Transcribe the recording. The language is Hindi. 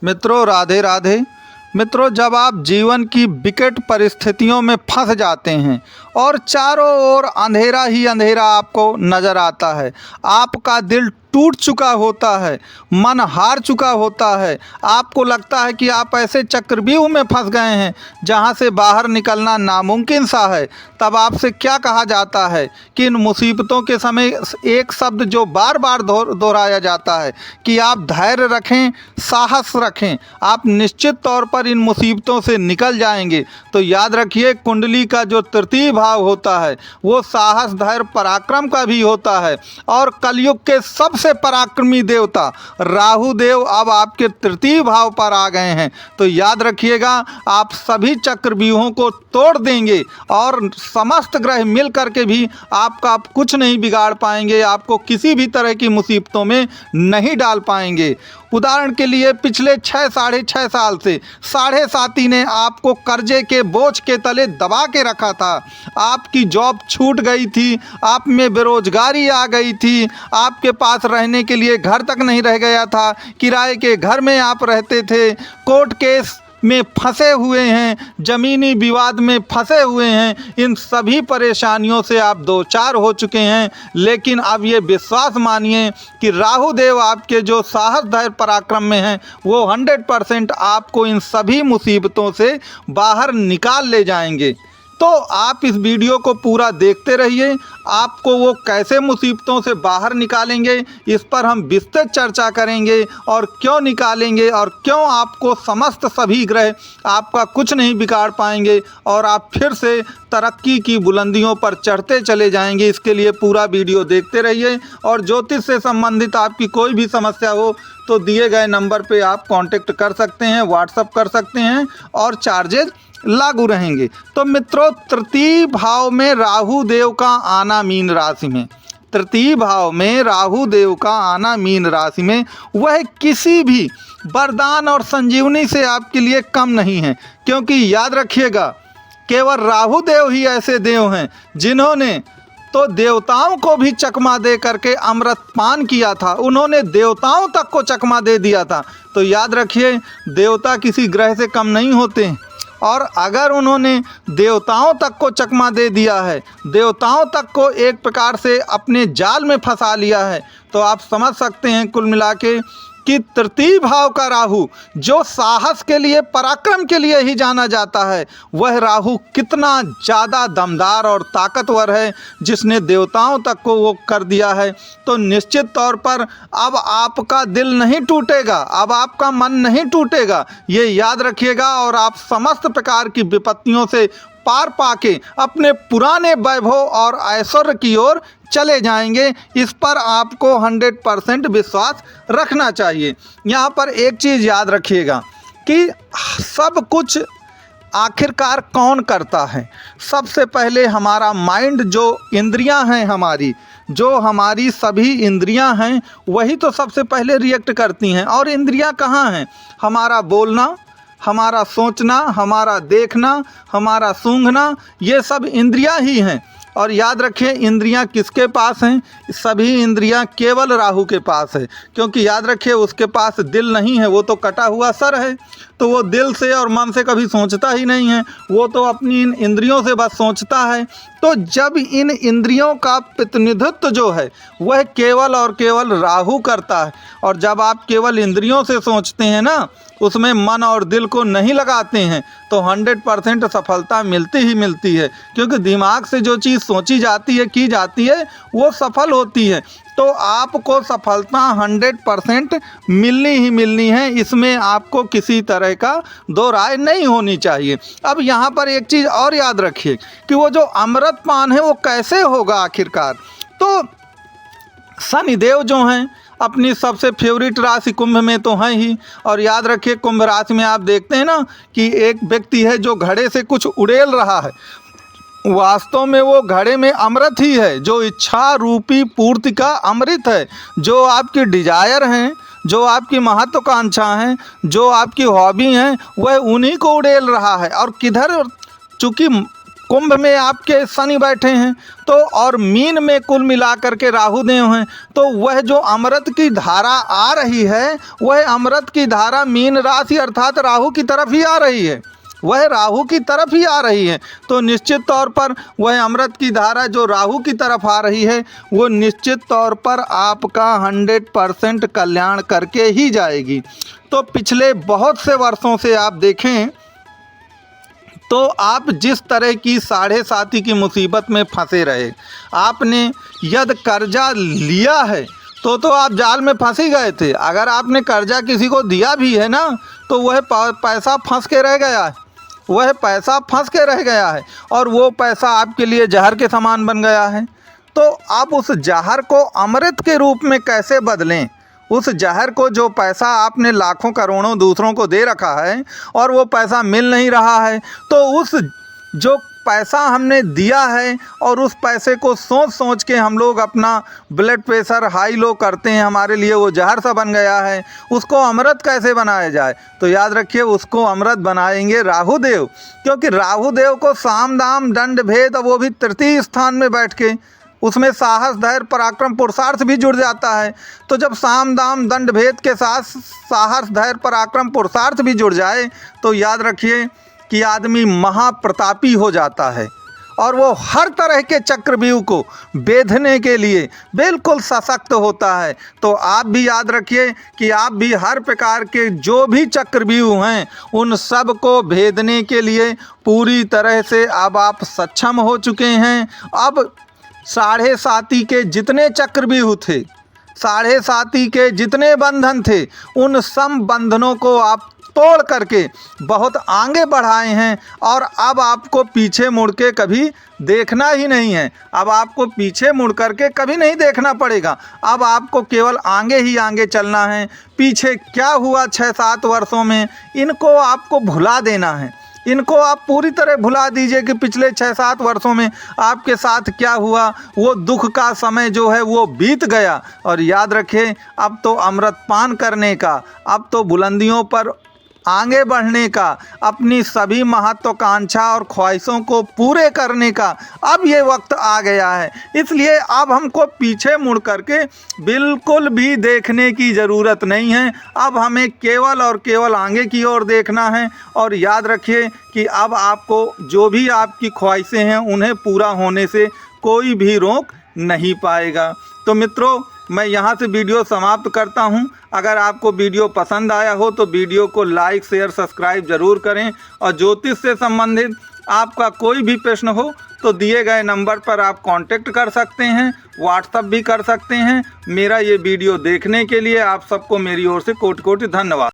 मित्रों राधे राधे। मित्रों, जब आप जीवन की विकट परिस्थितियों में फंस जाते हैं और चारों ओर अंधेरा ही अंधेरा आपको नज़र आता है, आपका दिल टूट चुका होता है, मन हार चुका होता है, आपको लगता है कि आप ऐसे चक्रव्यूह में फंस गए हैं जहां से बाहर निकलना नामुमकिन सा है, तब आपसे क्या कहा जाता है कि इन मुसीबतों के समय एक शब्द जो बार बार दोहराया जाता है कि आप धैर्य रखें, साहस रखें, आप निश्चित तौर पर इन मुसीबतों से निकल जाएंगे। तो याद रखिए, कुंडली का जो तृतीय भाव होता है वो साहस, धैर्य, पराक्रम का भी होता है। और कलयुग के सबसे पराक्रमी देवता राहु देव अब आपके तृतीय भाव पर आ गए हैं। तो याद रखिएगा, आप सभी चक्रव्यूहों को तोड़ देंगे और समस्त ग्रह मिल करके भी आपका कुछ नहीं बिगाड़ पाएंगे, आपको किसी भी तरह की मुसीबतों में नहीं डाल पाएंगे। उदाहरण के लिए पिछले 6-6.5 साल से साढ़े साथी ने आपको कर्जे के बोझ के तले दबा के रखा था। आपकी जॉब छूट गई थी, आप में बेरोजगारी आ गई थी, आपके पास रहने के लिए घर तक नहीं रह गया था, किराए के घर में आप रहते थे, कोर्ट केस में फंसे हुए हैं, ज़मीनी विवाद में फंसे हुए हैं। इन सभी परेशानियों से आप दो चार हो चुके हैं। लेकिन अब ये विश्वास मानिए कि राहु देव आपके जो साहस, धैर्य, पराक्रम में हैं वो 100% आपको इन सभी मुसीबतों से बाहर निकाल ले जाएंगे। तो आप इस वीडियो को पूरा देखते रहिए। आपको वो कैसे मुसीबतों से बाहर निकालेंगे इस पर हम विस्तृत चर्चा करेंगे, और क्यों निकालेंगे और क्यों आपको समस्त सभी ग्रह आपका कुछ नहीं बिगाड़ पाएंगे और आप फिर से तरक्की की बुलंदियों पर चढ़ते चले जाएंगे। इसके लिए पूरा वीडियो देखते रहिए। और ज्योतिष से संबंधित आपकी कोई भी समस्या हो तो दिए गए नंबर पे आप कांटेक्ट कर सकते हैं, व्हाट्सअप कर सकते हैं और चार्जेज लागू रहेंगे। तो मित्रों, तृतीय भाव में राहु देव का आना मीन राशि में, तृतीय भाव में राहु देव का आना मीन राशि में, वह किसी भी वरदान और संजीवनी से आपके लिए कम नहीं है। क्योंकि याद रखिएगा, केवल राहु देव ही ऐसे देव हैं जिन्होंने तो देवताओं को भी चकमा दे करके अमृत पान किया था, उन्होंने देवताओं तक को चकमा दे दिया था। तो याद रखिए, देवता किसी ग्रह से कम नहीं होते, और अगर उन्होंने देवताओं तक को चकमा दे दिया है, देवताओं तक को एक प्रकार से अपने जाल में फंसा लिया है, तो आप समझ सकते हैं कुल मिला के कि तृतीय भाव का राहु, जो साहस के लिए, पराक्रम के लिए ही जाना जाता है, वह राहु कितना ज़्यादा दमदार और ताकतवर है, जिसने देवताओं तक को वो कर दिया है। तो निश्चित तौर पर अब आपका दिल नहीं टूटेगा, अब आपका मन नहीं टूटेगा, ये याद रखिएगा। और आप समस्त प्रकार की विपत्तियों से पार पाके अपने पुराने वैभव और ऐश्वर्य की ओर चले जाएंगे। इस पर आपको 100% विश्वास रखना चाहिए। यहाँ पर एक चीज़ याद रखिएगा कि सब कुछ आखिरकार कौन करता है। सबसे पहले हमारा माइंड, जो इंद्रियां हैं हमारी, जो हमारी सभी इंद्रियां हैं, वही तो सबसे पहले रिएक्ट करती हैं। और इंद्रियां कहाँ हैं? हमारा बोलना, हमारा सोचना, हमारा देखना, हमारा सूंघना, ये सब इंद्रियां ही हैं। और याद रखें, इंद्रियां किसके पास हैं? सभी इंद्रियां केवल राहु के पास है। क्योंकि याद रखिए, उसके पास दिल नहीं है, वो तो कटा हुआ सर है, तो वो दिल से और मन से कभी सोचता ही नहीं है, वो तो अपनी इन इंद्रियों से बस सोचता है। तो जब इन इंद्रियों का प्रतिनिधित्व जो है वह केवल और केवल राहु करता है, और जब आप केवल इंद्रियों से सोचते हैं ना, उसमें मन और दिल को नहीं लगाते हैं, तो 100% सफलता मिलती ही मिलती है। क्योंकि दिमाग से जो चीज़ सोची जाती है, की जाती है, वो सफल होती है। तो आपको सफलता 100% मिलनी ही मिलनी है, इसमें आपको किसी तरह का दो राय नहीं होनी चाहिए। अब यहाँ पर एक चीज़ और याद रखिए कि वो जो अमृत पान है वो कैसे होगा आखिरकार। तो शनिदेव जो हैं अपनी सबसे फेवरेट राशि कुंभ में तो हैं ही। और याद रखिए, कुंभ राशि में आप देखते हैं ना कि एक व्यक्ति है जो घड़े से कुछ उड़ेल रहा है, वास्तव में वो घड़े में अमृत ही है, जो इच्छा रूपी पूर्ति का अमृत है। जो आपकी डिजायर हैं, जो आपकी महत्वाकांक्षा हैं, जो आपकी हॉबी हैं, वह उन्हीं को उड़ेल रहा है। और किधर, चूँकि कुंभ में आपके शनि बैठे हैं, तो और मीन में कुल मिलाकर के राहु देव हैं, तो वह जो अमृत की धारा आ रही है, वह अमृत की धारा मीन राशि अर्थात राहु की तरफ ही आ रही है, वह राहु की तरफ ही आ रही है। तो निश्चित तौर पर वह अमृत की धारा जो राहु की तरफ आ रही है, वो निश्चित तौर पर आपका 100% कल्याण करके ही जाएगी। तो पिछले बहुत से वर्षों से आप देखें तो आप जिस तरह की 7.5 की मुसीबत में फंसे रहे, आपने यदि कर्जा लिया है तो आप जाल में फंस ही गए थे। अगर आपने कर्जा किसी को दिया भी है ना, तो वह पैसा फंस के रह गया है, वह पैसा फंस के रह गया है और वो पैसा आपके लिए जहर के समान बन गया है। तो आप उस जहर को अमृत के रूप में कैसे बदलें? उस जहर को, जो पैसा आपने लाखों करोड़ों दूसरों को दे रखा है और वो पैसा मिल नहीं रहा है, तो उस जो पैसा हमने दिया है और उस पैसे को सोच सोच के हम लोग अपना ब्लड प्रेशर हाई लो करते हैं, हमारे लिए वो जहर सा बन गया है। उसको अमृत कैसे बनाया जाए? तो याद रखिए, उसको अमृत बनाएंगे राहु देव, क्योंकि राहु देव को साम दाम दंड भेद, वो भी तृतीय स्थान में बैठ के, उसमें साहस धैर्य पराक्रम पुरुषार्थ भी जुड़ जाता है। तो जब साम दाम दंड भेद के साथ साहस धैर्य पराक्रम पुरुषार्थ भी जुड़ जाए, तो याद रखिए कि आदमी महाप्रतापी हो जाता है और वो हर तरह के चक्रव्यूह को भेदने के लिए बिल्कुल सशक्त होता है। तो आप भी याद रखिए कि आप भी हर प्रकार के जो भी चक्रव्यूह हैं, उन सब को भेदने के लिए पूरी तरह से अब आप सक्षम हो चुके हैं। अब 7.5 के जितने चक्रव्यूह थे, 7.5 के जितने बंधन थे, उन सब बंधनों को आप तोड़ करके बहुत आगे बढ़ाए हैं और अब आपको पीछे मुड़ के कभी देखना ही नहीं है। अब आपको पीछे मुड़ करके कभी नहीं देखना पड़ेगा, अब आपको केवल आगे ही आगे चलना है। पीछे क्या हुआ 6-7 वर्षों में, इनको आपको भुला देना है। इनको आप पूरी तरह भुला दीजिए कि पिछले 6-7 वर्षों में आपके साथ क्या हुआ। वो दुख का समय जो है वो बीत गया और याद रखें, अब तो अमृत पान करने का, अब तो बुलंदियों पर आगे बढ़ने का, अपनी सभी महत्वाकांक्षा और ख्वाहिशों को पूरे करने का अब ये वक्त आ गया है। इसलिए अब हमको पीछे मुड़ करके बिल्कुल भी देखने की ज़रूरत नहीं है। अब हमें केवल और केवल आगे की ओर देखना है। और याद रखिए कि अब आपको जो भी आपकी ख्वाहिशें हैं, उन्हें पूरा होने से कोई भी रोक नहीं पाएगा। तो मित्रों, मैं यहाँ से वीडियो समाप्त करता हूँ। अगर आपको वीडियो पसंद आया हो तो वीडियो को लाइक शेयर सब्सक्राइब ज़रूर करें और ज्योतिष से संबंधित आपका कोई भी प्रश्न हो तो दिए गए नंबर पर आप कांटेक्ट कर सकते हैं, व्हाट्सएप भी कर सकते हैं। मेरा ये वीडियो देखने के लिए आप सबको मेरी ओर से कोटि कोटि धन्यवाद।